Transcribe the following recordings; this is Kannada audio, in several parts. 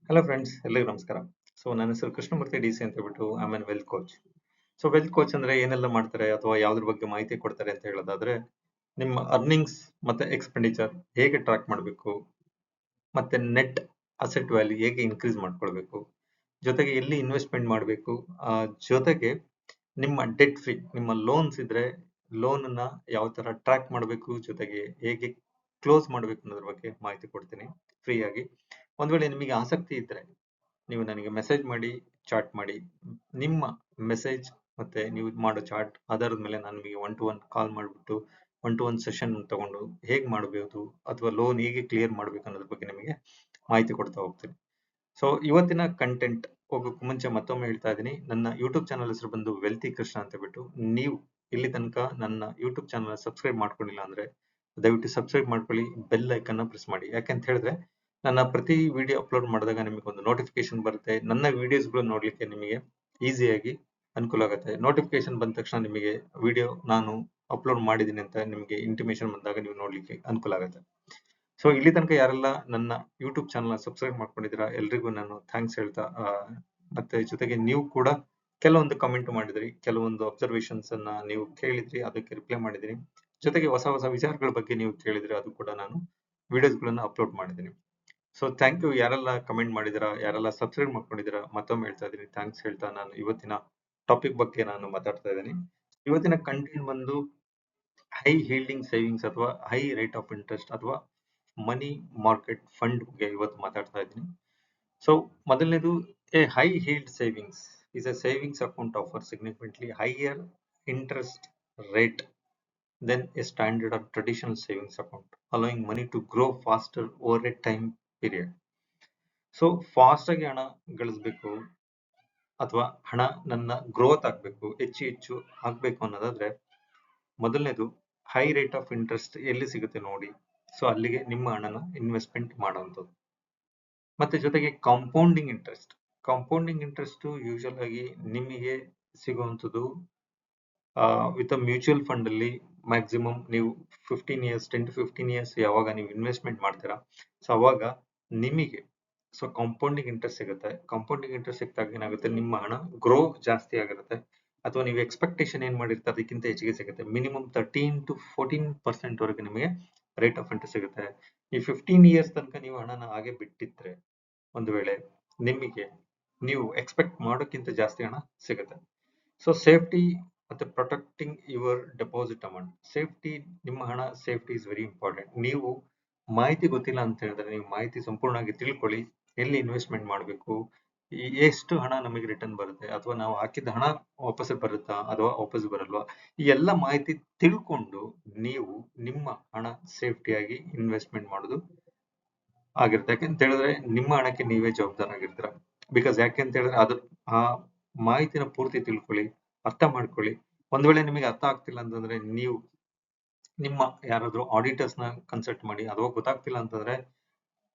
ಹಲೋ ಫ್ರೆಂಡ್ಸ್, ಎಲ್ಲರಿಗೂ ನಮಸ್ಕಾರ. ನನ್ನ ಹೆಸರು ಕೃಷ್ಣಮೂರ್ತಿ ಡಿ ಸಿ ಅಂತ ಹೇಳ್ಬಿಟ್ಟು I am wealth coach. Wealth coach ಅಂದ್ರೆ ಏನೆಲ್ಲ ಮಾಡ್ತಾರೆ ಅಥವಾ ಯಾವ್ದ್ರ ಬಗ್ಗೆ ಮಾಹಿತಿ ಕೊಡ್ತಾರೆ ಅಂತ ಹೇಳೋದಾದ್ರೆ, ನಿಮ್ಮ ಅರ್ನಿಂಗ್ಸ್ ಮತ್ತೆ ಎಕ್ಸ್ಪೆಂಡಿಚರ್ ಹೇಗೆ ಟ್ರ್ಯಾಕ್ ಮಾಡಬೇಕು, ಮತ್ತೆ ನೆಟ್ ಅಸೆಟ್ ವ್ಯಾಲ್ಯೂ ಹೇಗೆ ಇನ್ಕ್ರೀಸ್ ಮಾಡ್ಕೊಳ್ಬೇಕು, ಜೊತೆಗೆ ಎಲ್ಲಿ ಇನ್ವೆಸ್ಟ್ಮೆಂಟ್ ಮಾಡಬೇಕು, ಜೊತೆಗೆ ನಿಮ್ಮ ಡೆಟ್ ಫ್ರೀ ನಿಮ್ಮ ಲೋನ್ಸ್ ಇದ್ರೆ ಲೋನ್ ನ ಯಾವ ತರ ಟ್ರ್ಯಾಕ್ ಮಾಡಬೇಕು, ಜೊತೆಗೆ ಹೇಗೆ ಕ್ಲೋಸ್ ಮಾಡಬೇಕು ಅನ್ನೋದ್ರ ಬಗ್ಗೆ ಮಾಹಿತಿ ಕೊಡ್ತೀನಿ ಫ್ರೀ ಆಗಿ. ಒಂದ್ ವೇಳೆ ನಿಮಗೆ ಆಸಕ್ತಿ ಇದ್ರೆ ನೀವು ನನಗೆ ಮೆಸೇಜ್ ಮಾಡಿ, ಚಾಟ್ ಮಾಡಿ. ನಿಮ್ಮ ಮೆಸೇಜ್ ಮತ್ತೆ ನೀವು ಮಾಡೋ ಚಾಟ್ ಆಧಾರದ ಮೇಲೆ ನಾನು ನಿಮಗೆ ಒನ್ ಟು ಒನ್ ಕಾಲ್ ಮಾಡಿಬಿಟ್ಟು ಒನ್ ಟು ಒನ್ ಸೆಷನ್ ತಗೊಂಡು ಹೇಗೆ ಮಾಡಬಹುದು ಅಥವಾ ಲೋನ್ ಹೇಗೆ ಕ್ಲಿಯರ್ ಮಾಡಬೇಕು ಅನ್ನೋದ್ರ ಬಗ್ಗೆ ನಿಮಗೆ ಮಾಹಿತಿ ಕೊಡ್ತಾ ಹೋಗ್ತೀನಿ. ಇವತ್ತಿನ ಕಂಟೆಂಟ್ ಹೋಗೋಕ್ಕೂ ಮುಂಚೆ ಮತ್ತೊಮ್ಮೆ ಹೇಳ್ತಾ ಇದ್ದೀನಿ, ನನ್ನ ಯೂಟ್ಯೂಬ್ ಚಾನಲ್ ಹೆಸರು ಬಂದು ವೆಲ್ತಿ ಕೃಷ್ಣ ಅಂತ ಬಿಟ್ಟು. ನೀವು ಇಲ್ಲಿ ತನಕ ನನ್ನ ಯೂಟ್ಯೂಬ್ ಚಾನಲ್ ಸಬ್ಸ್ಕ್ರೈಬ್ ಮಾಡ್ಕೊಂಡಿಲ್ಲ ಅಂದ್ರೆ ದಯವಿಟ್ಟು ಸಬ್ಸ್ಕ್ರೈಬ್ ಮಾಡ್ಕೊಳ್ಳಿ, ಬೆಲ್ ಐಕನ್ ಪ್ರೆಸ್ ಮಾಡಿ. ಯಾಕಂತ ಹೇಳಿದ್ರೆ ನನ್ನ ಪ್ರತಿ ವಿಡಿಯೋ ಅಪ್ಲೋಡ್ ಮಾಡಿದಾಗ ನಿಮಗೆ ಒಂದು ನೋಟಿಫಿಕೇಶನ್ ಬರುತ್ತೆ. ನನ್ನ ವಿಡಿಯೋಸ್ಗಳು ನೋಡ್ಲಿಕ್ಕೆ ನಿಮಗೆ ಈಸಿಯಾಗಿ ಅನುಕೂಲ ಆಗುತ್ತೆ. ನೋಟಿಫಿಕೇಶನ್ ಬಂದ ತಕ್ಷಣ ನಿಮಗೆ ವಿಡಿಯೋ ನಾನು ಅಪ್ಲೋಡ್ ಮಾಡಿದ್ದೀನಿ ಅಂತ ನಿಮಗೆ ಇಂಟಿಮೇಷನ್ ಬಂದಾಗ ನೀವು ನೋಡ್ಲಿಕ್ಕೆ ಅನುಕೂಲ ಆಗುತ್ತೆ. ಇಲ್ಲಿ ತನಕ ಯಾರೆಲ್ಲ ನನ್ನ ಯೂಟ್ಯೂಬ್ ಚಾನಲ್ ಸಬ್ಸ್ಕ್ರೈಬ್ ಮಾಡ್ಕೊಂಡಿದ್ದೀರಾ ಎಲ್ರಿಗೂ ನಾನು ಥ್ಯಾಂಕ್ಸ್ ಹೇಳ್ತಾ, ಮತ್ತೆ ಜೊತೆಗೆ ನೀವು ಕೂಡ ಕೆಲವೊಂದು ಕಮೆಂಟ್ ಮಾಡಿದ್ರಿ, ಕೆಲವೊಂದು ಅಬ್ಸರ್ವೇಷನ್ಸ್ ಅನ್ನ ನೀವು ಕೇಳಿದ್ರಿ, ಅದಕ್ಕೆ ರಿಪ್ಲೈ ಮಾಡಿದ್ದೀನಿ. ಜೊತೆಗೆ ಹೊಸ ಹೊಸ ವಿಚಾರಗಳ ಬಗ್ಗೆ ನೀವು ಕೇಳಿದ್ರಿ, ಅದು ಕೂಡ ನಾನು ವಿಡಿಯೋಸ್ಗಳನ್ನ ಅಪ್ಲೋಡ್ ಮಾಡಿದ್ದೀನಿ. ಥ್ಯಾಂಕ್ ಯು ಯಾರೆಲ್ಲ ಕಮೆಂಟ್ ಮಾಡಿದಿರಾ, ಯಾರೆಲ್ಲ ಸಬ್ಸ್ಕ್ರೈಬ್ ಮಾಡ್ಕೊಂಡಿದ್ದೀರಾ, ಮತ್ತೊಮ್ಮೆ ಹೇಳ್ತಾ ಇದ್ದೀನಿ ಥ್ಯಾಂಕ್ಸ್ ಹೇಳ್ತಾ ನಾನು ಇವತ್ತಿನ ಟಾಪಿಕ್ ಬಗ್ಗೆ ನಾನು ಮಾತಾಡ್ತಾ ಇದ್ದೀನಿ. ಇವತ್ತಿನ ಕಂಟೆಂಟ್ ಬಂದು ಹೈ ಹೀಲ್ಡಿಂಗ್ ಸೇವಿಂಗ್ಸ್ ಅಥವಾ ಹೈ ರೇಟ್ ಆಫ್ ಇಂಟ್ರೆಸ್ಟ್ ಅಥವಾ ಮನಿ ಮಾರ್ಕೆಟ್ ಫಂಡ್ ಬಗ್ಗೆ ಇವತ್ತು ಮಾತಾಡ್ತಾ ಇದ್ದೀನಿ. ಮೊದಲನೇದು, A high healed savings is a savings account offers significantly higher interest rate than a standard or traditional savings account, allowing money to grow faster over a time period. Fast ಆಗಿ ಹಣ ಗಳಿಸ್ಬೇಕು ಅಥವಾ ಹಣ ನನ್ನ ಗ್ರೋತ್ ಆಗ್ಬೇಕು, ಹೆಚ್ಚು ಆಗ್ಬೇಕು ಅನ್ನೋದಾದ್ರೆ ಮೊದಲನೇದು ಹೈ ರೇಟ್ ಆಫ್ ಇಂಟ್ರೆಸ್ಟ್ ಎಲ್ಲಿ ಸಿಗುತ್ತೆ ನೋಡಿ. ಅಲ್ಲಿಗೆ ನಿಮ್ಮ ಹಣನ ಇನ್ವೆಸ್ಟ್ಮೆಂಟ್ ಮಾಡುವಂಥದ್ದು. ಮತ್ತೆ ಜೊತೆಗೆ ಕಾಂಪೌಂಡಿಂಗ್ ಇಂಟ್ರೆಸ್ಟ್ ಯೂಶುವಲ್ ಆಗಿ ನಿಮಗೆ ಸಿಗುವಂಥದ್ದು ವಿತ್ ಮ್ಯೂಚುವಲ್ ಫಂಡ್ ಅಲ್ಲಿ ಮ್ಯಾಕ್ಸಿಮಮ್ ನೀವು 10 to 15 ಇಯರ್ಸ್ ಯಾವಾಗ ನೀವು ಇನ್ವೆಸ್ಟ್ಮೆಂಟ್ ಮಾಡ್ತೀರಾ, ಅವಾಗ ನಿಮಗೆ ಕಾಂಪೌಂಡಿಂಗ್ ಇಂಟ್ರೆಸ್ಟ್ ಸಿಗುತ್ತೆ. ಕಾಂಪೌಂಡಿಂಗ್ ಇಂಟ್ರೆಸ್ಟ್ ಸಿಕ್ಕಿದಾಗ ಏನಾಗುತ್ತೆ, ನಿಮ್ಮ ಹಣ ಗ್ರೋ ಜಾಸ್ತಿ ಆಗಿರುತ್ತೆ ಅಥವಾ ನೀವು ಎಕ್ಸ್ಪೆಕ್ಟೇಷನ್ ಏನ್ ಮಾಡಿರ್ತಾರೆ ಅದಕ್ಕಿಂತ ಹೆಚ್ಚಿಗೆ ಸಿಗುತ್ತೆ. ಮಿನಿಮಮ್ 13 to 14% ವರೆಗೆ ನಿಮಗೆ ರೇಟ್ ಆಫ್ ಇಂಟ್ರೆಸ್ಟ್ ಸಿಗುತ್ತೆ. ಈ 15 ಇಯರ್ಸ್ ತನಕ ನೀವು ಹಣನ ಹಾಗೆ ಬಿಟ್ಟಿದ್ರೆ ಒಂದು ವೇಳೆ ನಿಮಗೆ ನೀವು ಎಕ್ಸ್ಪೆಕ್ಟ್ ಮಾಡೋಕ್ಕಿಂತ ಜಾಸ್ತಿ ಹಣ ಸಿಗುತ್ತೆ. ಸೇಫ್ಟಿ ಮತ್ತೆ protecting your deposit amount. Safety, ನಿಮ್ಮ ಹಣ ಸೇಫ್ಟಿ ಇಸ್ ವೆರಿ ಇಂಪಾರ್ಟೆಂಟ್. ನೀವು ಮಾಹಿತಿ ಗೊತ್ತಿಲ್ಲ ಅಂತ ಹೇಳಿದ್ರೆ ನೀವು ಮಾಹಿತಿ ಸಂಪೂರ್ಣವಾಗಿ ತಿಳ್ಕೊಳ್ಳಿ. ಎಲ್ಲಿ ಇನ್ವೆಸ್ಟ್ಮೆಂಟ್ ಮಾಡಬೇಕು, ಎಷ್ಟು ಹಣ ನಮಗೆ ರಿಟರ್ನ್ ಬರುತ್ತೆ, ಅಥವಾ ನಾವು ಹಾಕಿದ ಹಣ ವಾಪಸ್ ಬರುತ್ತಾ ಅಥವಾ ವಾಪಸ್ ಬರಲ್ವಾ, ಈ ಎಲ್ಲ ಮಾಹಿತಿ ತಿಳ್ಕೊಂಡು ನೀವು ನಿಮ್ಮ ಹಣ ಸೇಫ್ಟಿಯಾಗಿ ಇನ್ವೆಸ್ಟ್ಮೆಂಟ್ ಮಾಡೋದು ಆಗಿರುತ್ತೆ. ಯಾಕೆಂತ ಹೇಳಿದ್ರೆ ನಿಮ್ಮ ಹಣಕ್ಕೆ ನೀವೇ ಜವಾಬ್ದಾರಾಗಿರ್ತೀರ. ಬಿಕಾಸ್ ಯಾಕೆಂತ ಹೇಳಿದ್ರೆ ಅದ್ರ ಆ ಮಾಹಿತಿನ ಪೂರ್ತಿ ತಿಳ್ಕೊಳ್ಳಿ, ಅರ್ಥ ಮಾಡ್ಕೊಳ್ಳಿ. ಒಂದ್ ವೇಳೆ ನಿಮಗೆ ಅರ್ಥ ಆಗ್ತಿಲ್ಲ ಅಂತಂದ್ರೆ ನೀವು ನಿಮ್ಮ ಯಾರಾದ್ರೂ ಆಡಿಟರ್ಸ್ ನ ಕನ್ಸಲ್ಟ್ ಮಾಡಿ, ಅಥವಾ ಗೊತ್ತಾಗ್ತಿಲ್ಲ ಅಂತಂದ್ರೆ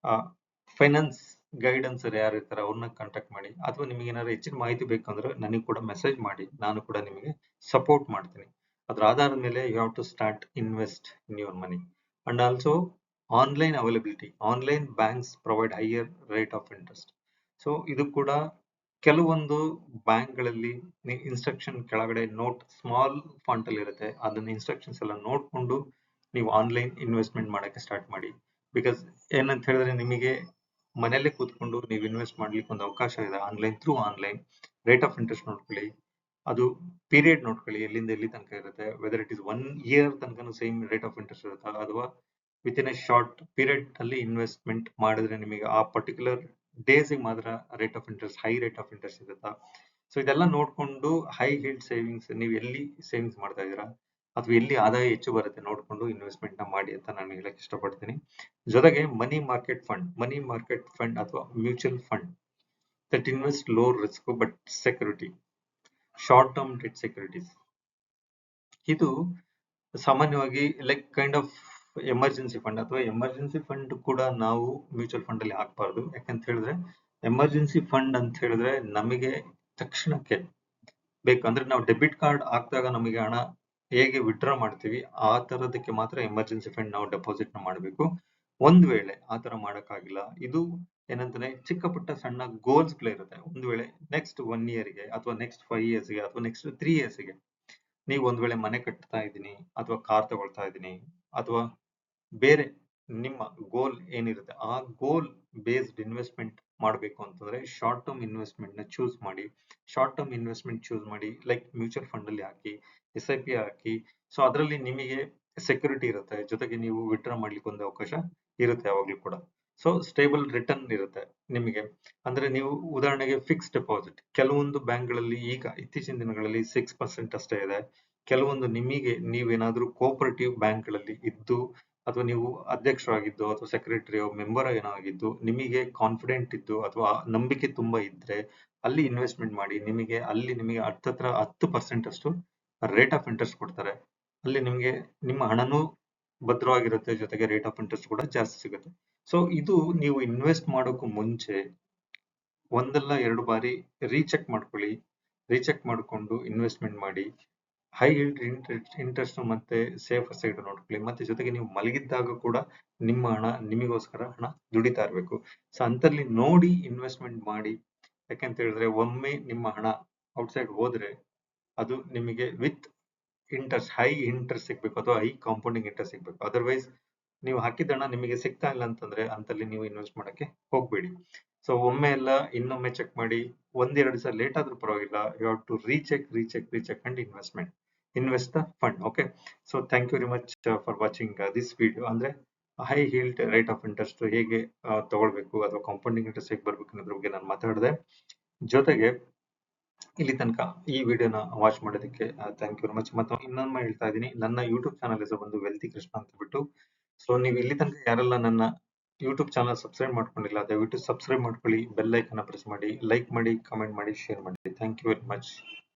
ಫೈನಾನ್ಸ್ ಗೈಡೆನ್ಸ್ ಯಾರು ಇರ್ತಾರೆ ಅವ್ರನ್ನ ಕಾಂಟ್ಯಾಕ್ಟ್ ಮಾಡಿ, ಅಥವಾ ನಿಮಗೆ ಏನಾದ್ರು ಹೆಚ್ಚಿನ ಮಾಹಿತಿ ಬೇಕಂದ್ರೆ ನನಗೆ ಕೂಡ ಮೆಸೇಜ್ ಮಾಡಿ, ನಾನು ಕೂಡ ನಿಮಗೆ ಸಪೋರ್ಟ್ ಮಾಡ್ತೀನಿ. ಅದ್ರ ಆಧಾರದ ಮೇಲೆ you have to start invest in your money. And also online availability, online banks provide higher rate of interest. ಇದು ಕೂಡ ಕೆಲವೊಂದು ಬ್ಯಾಂಕ್ಗಳಲ್ಲಿ ಇನ್ಸ್ಟ್ರಕ್ಷನ್ ಕೆಳಗಡೆ ನೋಟ್ ಸ್ಮಾಲ್ ಫಾಂಟ್ ಅಲ್ಲಿ ಇರುತ್ತೆ, ಅದನ್ನ ಇನ್ಸ್ಟ್ರಕ್ಷನ್ಸ್ ಎಲ್ಲ ನೋಡ್ಕೊಂಡು ನೀವು ಆನ್ಲೈನ್ ಇನ್ವೆಸ್ಟ್ಮೆಂಟ್ ಮಾಡಕ್ಕೆ ಸ್ಟಾರ್ಟ್ ಮಾಡಿ. ಬಿಕಾಸ್ ಏನಂತ ಹೇಳಿದ್ರೆ ನಿಮಗೆ ಮನೆಯಲ್ಲೇ ಕೂತ್ಕೊಂಡು ನೀವು ಇನ್ವೆಸ್ಟ್ ಮಾಡ್ಲಿಕ್ಕೆ ಒಂದು ಅವಕಾಶ ಇದೆ ಆನ್ಲೈನ್ ರೇಟ್ ಆಫ್ ಇಂಟ್ರೆಸ್ಟ್ ನೋಡ್ಕೊಳ್ಳಿ, ಅದು ಪೀರಿಯಡ್ ನೋಡ್ಕೊಳ್ಳಿ, ಎಲ್ಲಿಂದ ಎಲ್ಲಿ ತನಕ ಇರುತ್ತೆ, ವೆದರ್ ಇಟ್ ಇಸ್ 1 year ತನಕ ಸೇಮ್ ರೇಟ್ ಆಫ್ ಇಂಟ್ರೆಸ್ಟ್ ಇರುತ್ತಾ, ಅಥವಾ with in a short period ಅಲ್ಲಿ ಇನ್ವೆಸ್ಟ್ಮೆಂಟ್ ಮಾಡಿದ್ರೆ ನಿಮಗೆ ಆ ಪರ್ಟಿಕ್ಯುಲರ್ ಡೇಸ್ ಮಾತ್ರ rate of interest high rate of interest ಸಿಗುತ್ತಾ. ಇದೆಲ್ಲ ನೋಡ್ಕೊಂಡು ಹೈ ಹೀಲ್ಡ್ ಸೇವಿಂಗ್ಸ್ ನೀವು ಎಲ್ಲಿ ಸೇವಿಂಗ್ಸ್ ಮಾಡ್ತಾ ಇದ್ದೀರಾ ಅಥವಾ ಎಲ್ಲಿ ಆದಾಯ ಹೆಚ್ಚು ಬರುತ್ತೆ ನೋಡ್ಕೊಂಡು ಇನ್ವೆಸ್ಟ್ಮೆಂಟ್ ನ ಮಾಡಿ ಅಂತ ನಾನು ಹೇಳಕ್ ಇಷ್ಟಪಡ್ತೀನಿ. ಜೊತೆಗೆ ಮನಿ ಮಾರ್ಕೆಟ್ ಫಂಡ್ ಅಥವಾ mutual fund that invest low risk but security, short term debt securities. ಇದು ಸಾಮಾನ್ಯವಾಗಿ like kind of emergency fund, ಅಥವಾ ಎಮರ್ಜೆನ್ಸಿ ಫಂಡ್ ಕೂಡ ನಾವು ಮ್ಯೂಚುವಲ್ ಫಂಡ್ ಅಲ್ಲಿ ಹಾಕಬಾರ್ದು. ಯಾಕಂತ ಹೇಳಿದ್ರೆ ಎಮರ್ಜೆನ್ಸಿ ಫಂಡ್ ಅಂತ ಹೇಳಿದ್ರೆ ನಮಗೆ ತಕ್ಷಣಕ್ಕೆ ಬೇಕಂದ್ರೆ ನಾವು ಡೆಬಿಟ್ ಕಾರ್ಡ್ ಹಾಕಿದಾಗ ನಮಗೆ ಹಣ ಹೇಗೆ ವಿಡ್ರಾ ಮಾಡ್ತೀವಿ ಆ ತರದಕ್ಕೆ ಮಾತ್ರ ಎಮರ್ಜೆನ್ಸಿ ಫಂಡ್ ನಾವು ಡೆಪಾಸಿಟ್ ಮಾಡಬೇಕು. ಒಂದ್ ವೇಳೆ ಆ ತರ ಮಾಡಕ್ಕಾಗಿಲ್ಲ, ಇದು ಏನಂತಾನೆ ಚಿಕ್ಕ ಪುಟ್ಟ ಸಣ್ಣ ಗೋಲ್ಸ್ ಗಳು ಇರುತ್ತೆ. ಒಂದು ವೇಳೆ ನೆಕ್ಸ್ಟ್ 1 ಇಯರ್ಗೆ ಅಥವಾ ನೆಕ್ಸ್ಟ್ 5 ಇಯರ್ಸ್ಗೆ ಅಥವಾ ನೆಕ್ಸ್ಟ್ 3 ಇಯರ್ಸ್ಗೆ ನೀವು ಒಂದ್ ವೇಳೆ ಮನೆ ಕಟ್ತಾ ಇದ್ದೀನಿ ಅಥವಾ ಕಾರ್ ತಗೊಳ್ತಾ ಇದ್ದೀನಿ ಅಥವಾ ಬೇರೆ ನಿಮ್ಮ ಗೋಲ್ ಏನಿರುತ್ತೆ ಆ ಗೋಲ್ ಬೇಸ್ಡ್ ಇನ್ವೆಸ್ಟ್ಮೆಂಟ್ ಮಾಡಬೇಕು ಅಂತಂದ್ರೆ ಶಾರ್ಟ್ ಟರ್ಮ್ ಇನ್ವೆಸ್ಟ್ಮೆಂಟ್ ನ ಚೂಸ್ ಮಾಡಿ. ಶಾರ್ಟ್ ಟರ್ಮ್ ಇನ್ವೆಸ್ಟ್ಮೆಂಟ್ ಚೂಸ್ ಮಾಡಿ, ಲೈಕ್ ಮ್ಯೂಚುವಲ್ ಫಂಡ್ ಅಲ್ಲಿ ಹಾಕಿ, SIP ಹಾಕಿ. ಸೊ ಅದರಲ್ಲಿ ನಿಮಗೆ ಸೆಕ್ಯೂರಿಟಿ ಇರುತ್ತೆ, ಜೊತೆಗೆ ನೀವು ವಿಡ್ರಾ ಮಾಡ್ಲಿಕ್ಕೆ ಒಂದು ಅವಕಾಶ ಇರುತ್ತೆ ಯಾವಾಗ್ಲೂ ಕೂಡ. ಸೊ ಸ್ಟೇಬಲ್ ರಿಟರ್ನ್ ಇರುತ್ತೆ ನಿಮಗೆ. ಅಂದ್ರೆ ನೀವು ಉದಾಹರಣೆಗೆ ಫಿಕ್ಸ್ ಡೆಪಾಸಿಟ್ ಕೆಲವೊಂದು ಬ್ಯಾಂಕ್ಗಳಲ್ಲಿ ಈಗ ಇತ್ತೀಚಿನ ದಿನಗಳಲ್ಲಿ 6% ಅಷ್ಟೇ ಇದೆ. ಕೆಲವೊಂದು ನಿಮಗೆ ನೀವೇನಾದ್ರೂ ಕೋಆಪರೇಟಿವ್ ಬ್ಯಾಂಕ್ಗಳಲ್ಲಿ ಇದ್ದು ಅಥವಾ ನೀವು ಅಧ್ಯಕ್ಷರಾಗಿದ್ದು ಅಥವಾ ಸೆಕ್ರೆಟರಿ ಮೆಂಬರ್ ಏನೋ ಆಗಿದ್ದು ನಿಮಗೆ ಕಾನ್ಫಿಡೆಂಟ್ ಇದ್ದು ಅಥವಾ ನಂಬಿಕೆ ತುಂಬಾ ಇದ್ರೆ ಅಲ್ಲಿ ಇನ್ವೆಸ್ಟ್ಮೆಂಟ್ ಮಾಡಿ. ನಿಮಗೆ ಹತ್ತತ್ರ 10% ಅಷ್ಟು ರೇಟ್ ಆಫ್ ಇಂಟ್ರೆಸ್ಟ್ ಕೊಡ್ತಾರೆ. ಅಲ್ಲಿ ನಿಮಗೆ ನಿಮ್ಮ ಹಣನೂ ಭದ್ರವಾಗಿರುತ್ತೆ, ಜೊತೆಗೆ ರೇಟ್ ಆಫ್ ಇಂಟ್ರೆಸ್ಟ್ ಕೂಡ ಜಾಸ್ತಿ ಸಿಗುತ್ತೆ. ಸೊ ಇದು ನೀವು ಇನ್ವೆಸ್ಟ್ ಮಾಡೋಕ್ಕೂ ಮುಂಚೆ ಒಂದಲ್ಲ 2 ಬಾರಿ ರೀಚೆಕ್ ಮಾಡ್ಕೊಳ್ಳಿ. ರೀಚೆಕ್ ಮಾಡ್ಕೊಂಡು ಇನ್ವೆಸ್ಟ್ಮೆಂಟ್ ಮಾಡಿ. ಹೈ ಇಂಟ್ರೆಸ್ಟ್ ಮತ್ತೆ ಸೇಫ್ ಸೈಡ್ ನೋಡ್ಕೊಳ್ಳಿ. ಮತ್ತೆ ಜೊತೆಗೆ ನೀವು ಮಲಗಿದ್ದಾಗ ಕೂಡ ನಿಮ್ಮ ಹಣ ನಿಮಗೋಸ್ಕರ ಹಣ ದುಡಿತಾ ಇರಬೇಕು. ಸೊ ಅಂತಲ್ಲಿ ನೋಡಿ ಇನ್ವೆಸ್ಟ್ಮೆಂಟ್ ಮಾಡಿ. ಯಾಕಂತ ಹೇಳಿದ್ರೆ ಒಮ್ಮೆ ನಿಮ್ಮ ಹಣ ಔಟ್ಸೈಡ್ ಹೋದ್ರೆ ಅದು ನಿಮಗೆ ವಿತ್ ಇಂಟ್ರೆಸ್ಟ್ ಹೈ ಇಂಟ್ರೆಸ್ಟ್ ಸಿಗ್ಬೇಕು ಅಥವಾ ಹೈ ಕಾಂಪೌಂಡಿಂಗ್ ಇಂಟ್ರೆಸ್ಟ್ ಸಿಗ್ಬೇಕು. ಅದರ್ವೈಸ್ ನೀವು ಹಾಕಿದ ಹಣ ನಿಮಗೆ ಸಿಗ್ತಾ ಇಲ್ಲ ಅಂತಂದ್ರೆ ಅಂತಲ್ಲಿ ನೀವು ಇನ್ವೆಸ್ಟ್ ಮಾಡಕ್ಕೆ ಹೋಗ್ಬೇಡಿ. ಸೊ ಒಮ್ಮೆ ಎಲ್ಲ ಇನ್ನೊಮ್ಮೆ ಚೆಕ್ ಮಾಡಿ. 1-2 ದಿವಸ ಲೇಟ್ ಆದ್ರೂ ಪರವಾಗಿಲ್ಲ. You have to recheck and invest the fund. Okay, so thank you very much for watching this video. ಅಂದ್ರೆ high yield rate of interest ಹೇಗೆ ತಗೊಳ್ಬೇಕು ಅಥವಾ ಕಾಂಪೌಂಡಿಂಗ್ ಇಂಟ್ರೆಸ್ಟ್ ಹೇಗೆ ಬರ್ಬೇಕು ಅನ್ನೋದ್ರ ಬಗ್ಗೆ ನಾನು ಮಾತಾಡಿದೆ. ಜೊತೆಗೆ ಇಲ್ಲಿ ತನಕ ಈ ವಿಡಿಯೋನ ವಾಚ್ ಮಾಡೋದಕ್ಕೆ ಥ್ಯಾಂಕ್ ಯು ವೆರಿ ಮಚ್. ಮತ್ತು ಇನ್ನೊಮ್ಮೆ ಹೇಳ್ತಾ ಇದ್ದೀನಿ, ನನ್ನ ಯೂಟ್ಯೂಬ್ ಚಾನಲ್ ಹೆಸರು ಬಂದು ವೆಲ್ತಿ ಕೃಷ್ಣ ಅಂತ ಬಿಟ್ಟು. ಸೊ ನೀವು ಇಲ್ಲಿ ತನಕ ಯಾರೆಲ್ಲ ನನ್ನ ಯೂಟ್ಯೂಬ್ ಚಾನಲ್ ಸಬ್ಸ್ಕ್ರೈಬ್ ಮಾಡ್ಕೊಂಡಿಲ್ಲ ದಯವಿಟ್ಟು ಸಬ್ಸ್ಕ್ರೈಬ್ ಮಾಡ್ಕೊಳ್ಳಿ, ಬೆಲ್ ಐಕನ್ ಪ್ರೆಸ್ ಮಾಡಿ, ಲೈಕ್ ಮಾಡಿ, ಕಮೆಂಟ್ ಮಾಡಿ, ಶೇರ್ ಮಾಡಿ. Thank you very much.